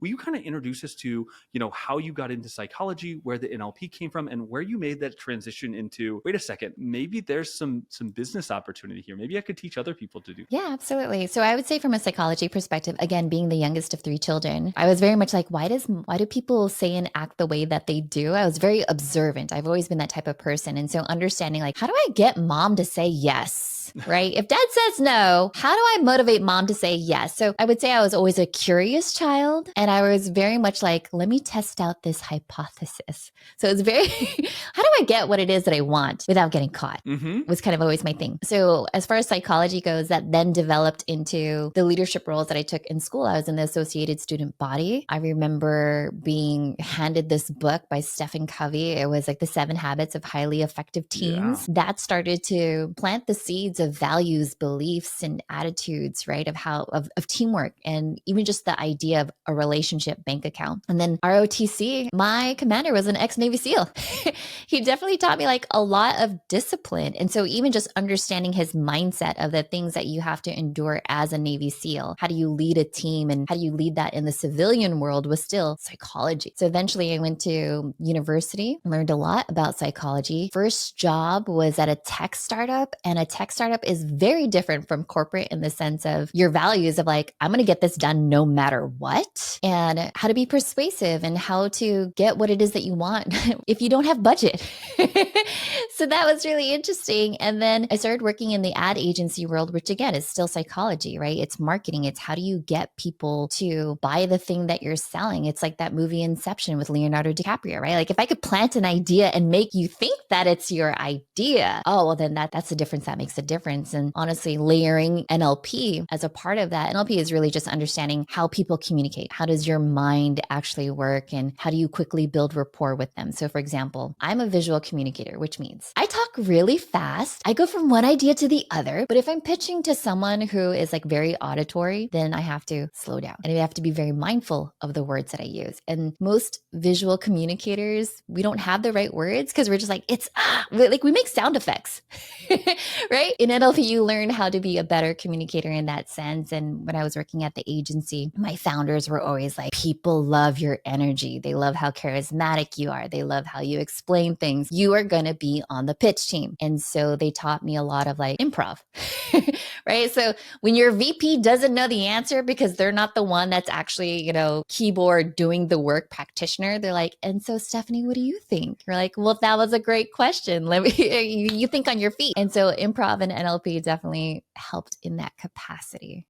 will you kind of introduce us to, how you got into psychology, where the NLP came from, and where you made that transition into, wait a second, maybe there's some business opportunity here. Maybe I could teach other people to do. Yeah, absolutely. So I would say from a psychology perspective, again, being the youngest of three children, I was very much like, why do people say and act the way that they do? I was very observant. I've always been that type of person. And so understanding like, how do I get mom to say yes? Right? If dad says no, how do I motivate mom to say yes? So I would say I was always a curious child. And I was very much like, let me test out this hypothesis. So it's very, how do I get what it is that I want without getting caught? Was kind of always my thing. So as far as psychology goes, that then developed into the leadership roles that I took in school. I was in the Associated Student Body. I remember being handed this book by Stephen Covey. It was like the 7 Habits of Highly Effective Teams. Yeah. That started to plant the seeds of values, beliefs, and attitudes, right? Of teamwork, and even just the idea of a relationship bank account. And then ROTC, my commander was an ex-Navy SEAL. He definitely taught me like a lot of discipline. And so even just understanding his mindset of the things that you have to endure as a Navy SEAL, how do you lead a team and how do you lead that in the civilian world, was still psychology. So eventually I went to university, learned a lot about psychology. First job was at a tech startup, and a tech startup is very different from corporate in the sense of your values of like, I'm going to get this done no matter what, and how to be persuasive and how to get what it is that you want if you don't have budget. So that was really interesting. And then I started working in the ad agency world, which again is still psychology, right? It's marketing. It's how do you get people to buy the thing that you're selling? It's like that movie Inception with Leonardo DiCaprio, right? Like if I could plant an idea and make you think that it's your idea, oh, well, then that's the difference that makes a difference. And honestly, layering NLP as a part of that, NLP is really just understanding how people communicate. How does your mind actually work? And how do you quickly build rapport with them? So for example, I'm a visual communicator, which means I talk really fast. I go from one idea to the other. But if I'm pitching to someone who is like very auditory, then I have to slow down and I have to be very mindful of the words that I use. And most visual communicators, we don't have the right words because we're just like, like we make sound effects, right? In NLP, you learn how to be a better communicator in that sense. And when I was working at the agency, my founders were always like, people love your energy. They love how charismatic you are. They love how you explain things. You are going to be on the pitch team. And so they taught me a lot of like improv, right? So when your VP doesn't know the answer because they're not the one that's actually, keyboard doing the work practitioner, they're like, and so Stephanie, what do you think? You're like, well, that was a great question. Let me, you think on your feet. And so improv and NLP definitely helped in that capacity.